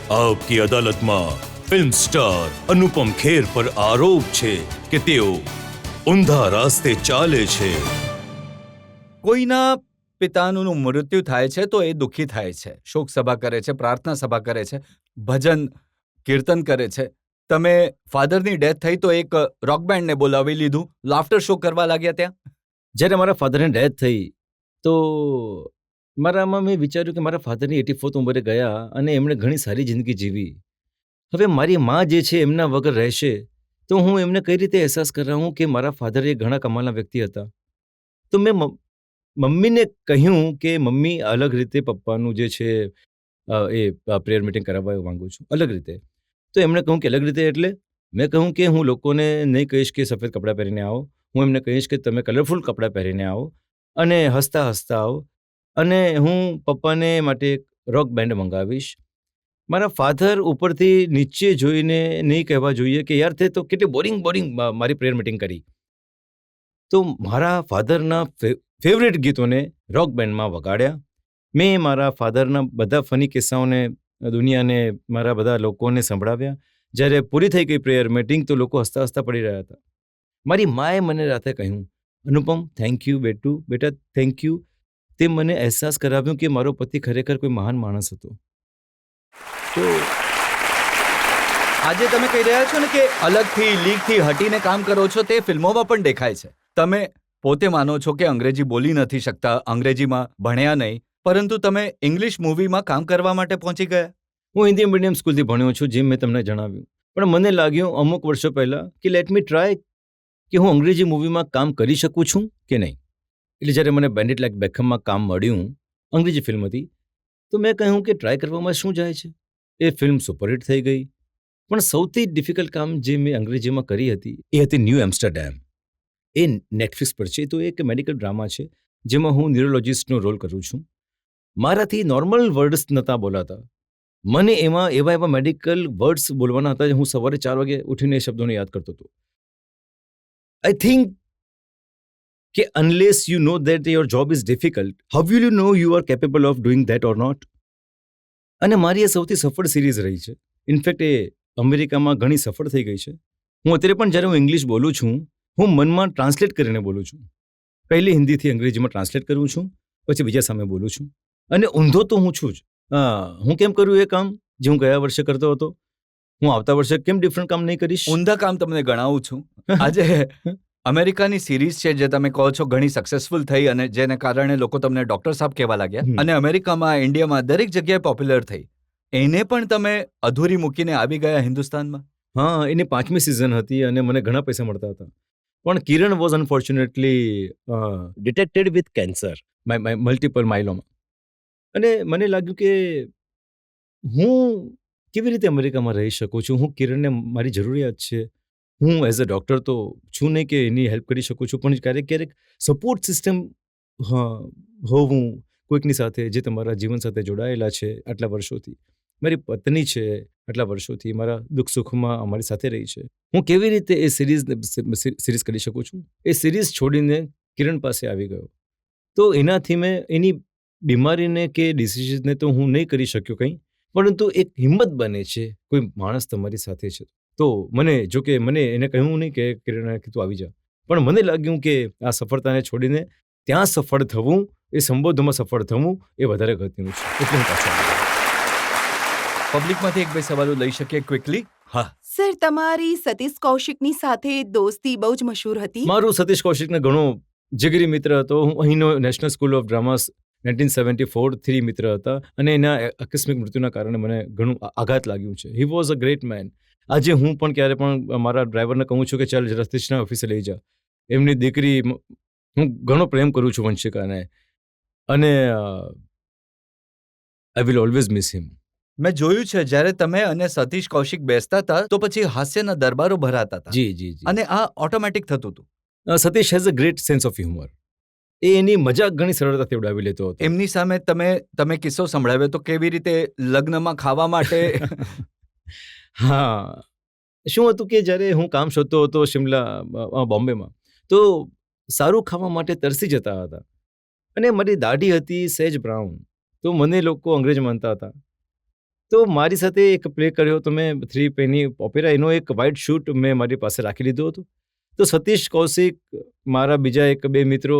આપકી અદાલતમાં film star Anupam Kher પર આરોપ છે કે તેઓ ઊંધા રાસ્તે ચાલે છે. કોઈના પિતાનું મૃત્યુ થાય છે તો એ દુઃખી થાય છે, શોક સભા કરે છે, પ્રાર્થના સભા કરે છે, ભજન કીર્તન કરે છે. તમે ફાધરની ડેથ થઈ તો એક રોક બેન્ડને બોલાવી લીધું, લાફ્ટર શો કરવા લાગ્યા ત્યાં. જ્યારે મારા ફાધરની ડેથ થઈ તો મારામાં મેં વિચાર્યું કે મારા ફાધરની 84th ઉંમરે ગયા અને એમણે ઘણી સારી જિંદગી જીવી. હવે મારી મા જે છે એમના વગર રહેશે તો હું એમને કઈ રીતે અહેસાસ કરાવું કે મારા ફાધર એ ઘણા કમાલના વ્યક્તિ હતા. તો મેં મમ્મીને કહ્યું કે મમ્મી અલગ રીતે પપ્પાનું જે છે એ પ્રેયર મીટિંગ કરાવવા માંગુ છું, અલગ રીતે. તો એમણે કહ્યું કે અલગ રીતે એટલે? મેં કહ્યું કે હું લોકોને નહીં કહીશ કે સફેદ કપડાં પહેરીને આવો, હું એમને કહીશ કે તમે કલરફુલ કપડાં પહેરીને આવો અને હસતા હસતા આવો, અને હું પપ્પાને માટે એક રોક બેન્ડ મંગાવીશ. મારા ફાધર ઉપરથી નીચે જોઈને નહીં કહેવા જોઈએ કે યાર તે તો કેટલી બોરિંગ મારી પ્રેયર મીટિંગ કરી. તો મારા ફાધરના ફેવરેટ ગીતોને રોક બેન્ડમાં વગાડ્યા. મેં મારા ફાધરના બધા ફની કિસ્સાઓને દુનિયાને, મારા બધા લોકોને સંભળાવ્યા. જ્યારે પૂરી થઈ ગઈ પ્રેયર મીટિંગ તો લોકો હસતા હસતા પડી રહ્યા હતા. મારી માએ મને રાતે કહ્યું, અનુપમ થેન્ક યુ બેટા થેન્ક યુ. તે મને અહેસાસ કરાવ્યું કે મારો પતિ ખરેખર કોઈ મહાન માણસ હતો. તો આજે તમે કહી રહ્યા છો ને કે અલગથી લીગથી હટીને કામ કરો છો, તે ફિલ્મોમાં પણ દેખાય છે. તમે પોતે માનો છો કે અંગ્રેજી બોલી નથી શકતા, અંગ્રેજીમાં ભણ્યા નહીં, પરંતુ તમે ઇંગ્લિશ મૂવીમાં કામ કરવા માટે પહોંચી ગયા. હું હિન્દી મીડિયમ સ્કૂલથી ભણ્યો છું, જેમ મેં તમને જણાવ્યું. પણ મને લાગ્યું અમુક વર્ષો પહેલાં કે લેટ મી ટ્રાય કે હું અંગ્રેજી મૂવીમાં કામ કરી શકું છું કે નહીં. એટલે જ્યારે મને બેન્ડિટ લાઇક બેકહમમાં કામ મળ્યું, અંગ્રેજી ફિલ્મ હતી, તો મેં કહ્યું કે ટ્રાય કરવામાં શું જાય છે. એ ફિલ્મ સુપરહિટ થઈ ગઈ. પણ સૌથી ડિફિકલ્ટ કામ જે મેં અંગ્રેજીમાં કરી હતી એ હતી ન્યૂ એમ્સ્ટરડેમ. એ નેટફ્લિક્સ પર છે. તો એક મેડિકલ ડ્રામા છે જેમાં હું ન્યુરોલોજિસ્ટનો રોલ કરું છું. મારાથી નોર્મલ વર્ડ્સ નહોતા બોલાતા. મને એમાં એવા મેડિકલ વર્ડ્સ બોલવાના હતા જે હું સવારે 4 વાગે ઉઠીને એ શબ્દોને યાદ કરતો હતો. આઈ થિંક કે unless you know that your job is difficult, how will you know you are capable of doing that or not? અને મારી એ સૌથી સફળ સિરીઝ રહી છે. ઇનફેક્ટ એ અમેરિકામાં ઘણી સફળ થઈ ગઈ છે. હું અત્યારે પણ જ્યારે હું ઇંગ્લિશ બોલું છું, હું મનમાં ટ્રાન્સલેટ કરીને બોલું છું. પહેલી હિન્દીથી અંગ્રેજીમાં ટ્રાન્સલેટ કરું છું, પછી બીજા સામે બોલું છું. અને ઊંધો તો હું છું જ. હું કેમ કરું એ કામ જે હું ગયા વર્ષે કરતો હતો, હું આવતા વર્ષે કેમ ડિફરન્ટ કામ નહીં કરીશ? ઊંધા કામ તમને ગણાવું છું. આજે અમેરિકાની સિરીઝ છે જે તમે કહો છો ઘણી સક્સેસફુલ થઈ અને જેને કારણે લોકો તમને ડોક્ટર સાહેબ કહેવા લાગ્યા, અને અમેરિકામાં, ઇન્ડિયામાં દરેક જગ્યાએ પોપ્યુલર થઈ. એને પણ તમે અધૂરી મૂકીને આવી ગયા હિન્દુસ્તાનમાં. હા, એની 5મી સિઝન હતી અને મને ઘણા પૈસા મળતા હતા. પણ Kiran was unfortunately detected with cancer, multiple myeloma. અને મને લાગ્યું કે હું કેવી રીતે અમેરિકામાં રહી શકું છું. હું કિરણને મારી જરૂરિયાત છે. હું એઝ અ ડૉક્ટર તો છું નહીં કે એની હેલ્પ કરી શકું છું, પણ ક્યારેક સપોર્ટ સિસ્ટમ હોવું કોઈકની સાથે જે તમારા જીવન સાથે જોડાયેલા છે આટલા વર્ષોથી. મારી પત્ની છે આટલા વર્ષોથી, મારા દુઃખ સુખમાં અમારી સાથે રહી છે. હું કેવી રીતે એ સિરીઝ કરી શકું છું? એ સિરીઝ છોડીને કિરણ પાસે આવી ગયો. તો એનાથી મેં એની બીમારીને કે ડિસીઝને તો હું નહીં કરી શક્યો કંઈ, પરંતુ એક હિંમત બને છે કોઈ માણસ તમારી સાથે છે. તો મને એને કહ્યું નહીં કે કિરણ કે તું આવી જા, પણ મને લાગ્યું કે આ સફળતાને છોડીને ત્યાં સફળ થવું, એ સંબોધોમાં સફળ થવું એ વધારે અગત્યનું છે. એટલે હું પાછો આવ્યો. પબ્લિકમાંથી એક બે સવાલો લઈ શકીએ ક્વિકલી? હા સર, તમારી સતીશ કૌશિકની સાથે દોસ્તી બહુ જ મશહૂર હતી. મારું સતીશ કૌશિકને ઘણો જીગરી મિત્ર હતો. હું અહીંનો નેશનલ સ્કૂલ ઓફ ડ્રામા 1974થી મિત્ર હતા, અને એના આકસ્મિક મૃત્યુના કારણે મને ઘણું આઘાત લાગ્યું છે. He was a great man. આજે હું પણ ક્યારે પણ મારા ડ્રાઈવરને કહું છું કે ચાલ સતીશના ઓફિસે લઈ જા. એમની દીકરી, હું ઘણો પ્રેમ કરું છું વંશિકાને, અને આઈ વિલ ઓલવેઝ મિસ હિમ. મેં જોયું છે જ્યારે તમે અને સતીશ કૌશિક બેસતા હતા તો પછી હાસ્યના દરબારો ભરાતા હતા. જી. અને આ ઓટોમેટિક થતું હતું. Satish has a great sense of humour. એ એની મજાક ઘણી સરળતાથી ઉડાવી લેતો હતો. એમની સામે તમે કિસ્સો સંભળાવ્યો તો કેવી રીતે લગ્નમાં ખાવા માટે? હા, શું હતું કે જ્યારે હું કામ શોધતો હતો શિમલા, બોમ્બેમાં, તો સારું ખાવા માટે તરસી જતા હતા. અને મારી દાઢી હતી સહેજ બ્રાઉન, તો મને લોકો અંગ્રેજ માનતા હતા. તો મારી સાથે એક પ્લે કર્યો તો મેં 3 પેની ઓપેરા, એનો એક વ્હાઇટ શૂટ મેં મારી પાસે રાખી લીધો હતો. તો સતીશ કૌશિક, મારા બીજા એક 2 મિત્રો,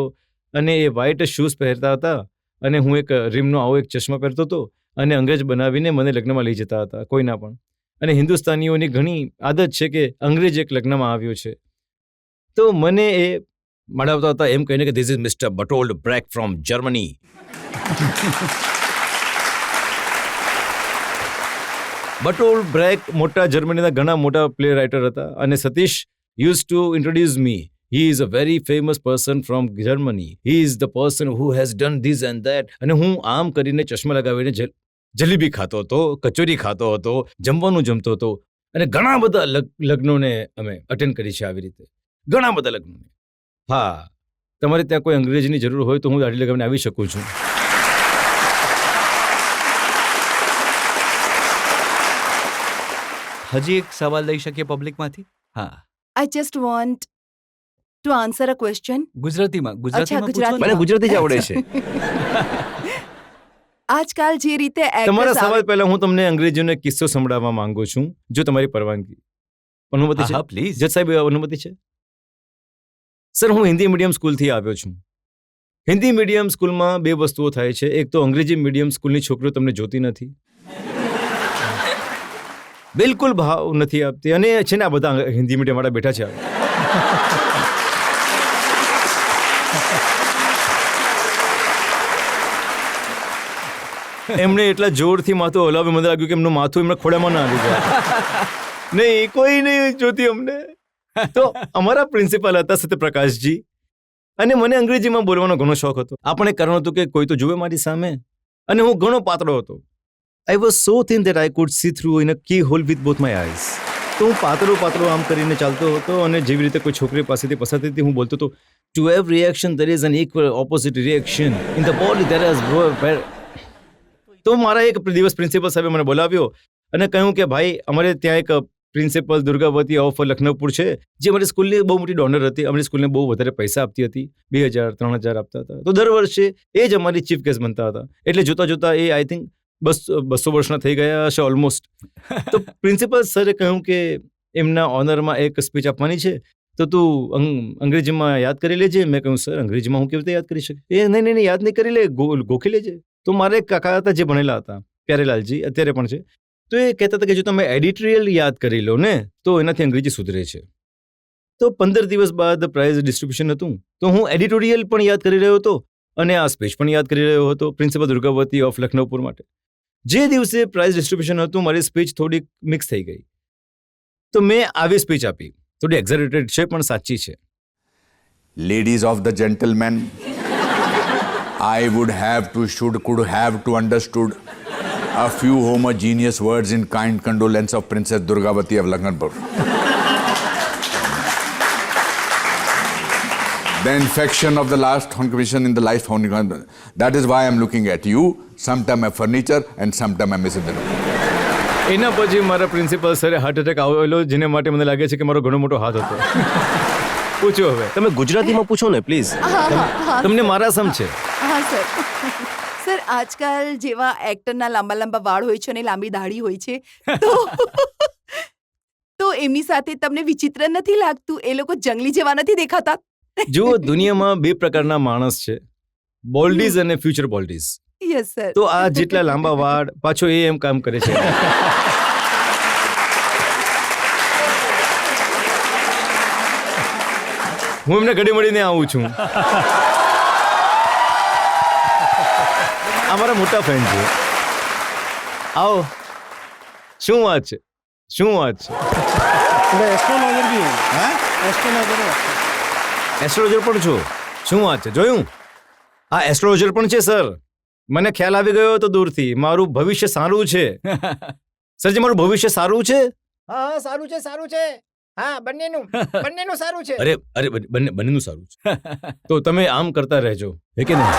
અને એ વ્હાઇટ શૂઝ પહેરતા હતા, અને હું એક રીમનો આવો એક ચશ્મા પહેરતો હતો, અને અંગ્રેજ બનાવીને મને લગ્નમાં લઈ જતા હતા કોઈના પણ. અને હિન્દુસ્તાનીઓની ઘણી આદત છે કે અંગ્રેજ એક લગ્નમાં આવ્યો છે, તો મને એ મળાવતા હતા એમ કહીને કે this is mister Bertolt Brecht from Germany. Bertolt Brecht મોટા જર્મનીના ઘણા મોટા પ્લે રાઇટર હતા, અને Satish use to introduce me. He is a very famous person from Germany. He is the person who has done this and that. અને હું આમ કરીને ચશ્મા લગાવીને જલેબી ખાતો હતો, કચોરી ખાતો હતો, જમવાનું જમતો હતો, અને ઘણા બધા લગ્નોને અમે અટેન્ડ કરી છે આવી રીતે, ઘણા બધા લગ્નોને. હા, તમારે ત્યાં કોઈ અંગ્રેજીની જરૂર હોય તો હું દાઢી લગાવીને આવી શકું છું. હજી એક સવાલ લઈ શકીએ પબ્લિકમાંથી? હા, I just want to answer a question. ગુજરાતીમાં ગુજરાતીમાં. પૂછો ને. મને ગુજરાતી જ આવડે છે. આજકાલ જે રીતે તમારા actors સવાલ આવે- પહેલા હું તમને અંગ્રેજીનો એક કિસ્સો સંભળાવવા માંગુ છું, જો તમારી પરવાનગી. અનુમતિ હા, છે? હા, પ્લીઝ. જજ સાહેબ, અનુમતિ છે? સર, હું હિન્દી મીડિયમ સ્કૂલથી આવ્યો છું. હિન્દી મીડિયમ સ્કૂલમાં 2 વસ્તુઓ થાય છે. એક તો અંગ્રેજી મીડિયમ સ્કૂલની છોકરીઓ તમને જોતી નથી, બિલકુલ ભાવ નથી આપતી, અને છે ને આ બધા હિન્દી મીડિયમ વાળા બેઠા છે. એમણે એટલા જોરથી માથું હલાવ્યું, મને લાગ્યું કે એમનું માથું એમના ખોડામાં ના આવી જાય. નહીં, કોઈ નહીં જોતી અમને. તો અમારા પ્રિન્સિપાલ હતા સત્યપ્રકાશજી, અને મને અંગ્રેજીમાં બોલવાનો ઘણો શોખ હતો. આ પણ એક કારણ હતું કે કોઈ તો જુએ મારી સામે, અને હું ઘણો પાતળો હતો. I was so thin that I could see through in a keyhole with both my eyes. તો હું પાતળો આમ કરીને ચાલતો હતો, અને જેવી રીતે કોઈ છોકરી પાસેથી પસાર થતી હું બોલતો હતો, two every reaction there is an equal opposite reaction in the body there is. તો મારા એક દિવસ પ્રિન્સિપલ સાહેબે મને બોલાવ્યો અને કહ્યું કે ભાઈ, અમારે ત્યાં એક પ્રિન્સિપલ દુર્ગાવતી ઓફ લખનૌપુર છે, જે અમારી સ્કૂલની બહુ મોટી ડોનર હતી. અમારી સ્કૂલને બહુ વધારે પૈસા આપતી હતી, 2,000-3,000 આપતા હતા. તો દર વર્ષે એ જ અમારી ચીફ ગેસ્ટ બનતા હતા. એટલે જોતા જોતા એ આઈ થિંક 200 વર્ષના થઈ ગયા હશે ઓલમોસ્ટ. તો પ્રિન્સિપલ સરે કહ્યું કે એમના ઓનરમાં એક સ્પીચ આપવાની છે, તો તું અંગ્રેજીમાં યાદ કરી લેજે. મેં કહ્યું સર, અંગ્રેજીમાં હું કેવી રીતે યાદ કરી શકું? એ નહીં, યાદ નહીં કરી લે, ગોખી લેજે. તો મારે એક કાકા હતા જે ભણેલા હતા, પ્યારેલાલજી, અત્યારે પણ છે. તો એ કહેતા હતા કે જો તમે એડિટોરિયલ યાદ કરી લો ને તો એનાથી અંગ્રેજી સુધરે છે. તો 15 દિવસ બાદ પ્રાઇઝ ડિસ્ટ્રીબ્યુશન હતું, તો હું એડિટોરિયલ પણ યાદ કરી રહ્યો હતો અને આ સ્પીચ પણ યાદ કરી રહ્યો હતો પ્રિન્સિપલ દુર્ગાવતી ઓફ લખનૌપુર માટે. જે દિવસે પ્રાઇઝ ડિસ્ટ્રીબ્યુશન હતું, મારી સ્પીચ થોડીક મિક્સ થઈ ગઈ. તો મેં આવી સ્પીચ આપી, થોડી એક્ઝેરેટેડ છે પણ સાચી છે. Ladies of the gentlemen, I would have to, could have to understood a few homogeneous words in kind condolence of Princess Durgavati of Lakhanpur. The infection of the last conversation in the life founding. That is why I'm looking at you. Sometime I'm furniture and sometime I'm missing the room. એના પછી મારા principal સરે heart attack આવેલો, જેને માટે મને લાગે છે કે મારો ઘણો મોટો હાથ હતો. પૂછો હવે. તમે ગુજરાતીમાં પૂછો ને પ્લીઝ. તમને મારા સમ છે. હા સર. સર, આજકાલ જેવા એક્ટરના લાંબા લાંબા વાળ હોય છે અને લાંબી દાઢી હોય છે, તો એમની સાથે તમને વિચિત્ર નથી લાગતું? એ લોકો જંગલી જેવા નથી દેખાતા? જુઓ, દુનિયામાં 2 પ્રકારના માણસ છે, બોલ્ડીઝ અને ફ્યુચર બોલ્ડીઝ. Yes sir. તો આ જેટલા લાંબા વાળ, પાછો એ એમ કામ કરે છે. હું એમને ઘડી મળીને આવું છું. અમારા મોટા ફેન છે. આવો. શું વાત છે? એસ્ટ્રોલોજર પણ છો? શું વાત છે? જોયું? આ એસ્ટ્રોલોજર પણ છે સર. મને ખ્યાલ આવી ગયો તો દૂરથી. મારું ભવિષ્ય સારું છે. સરજી, મારું ભવિષ્ય સારું છે? હા, સારું છે. હા, બંનેનું સારું છે. અરે બંનેનું સારું છે. તો તમે આમ કરતા રહેજો, હે કે નહીં?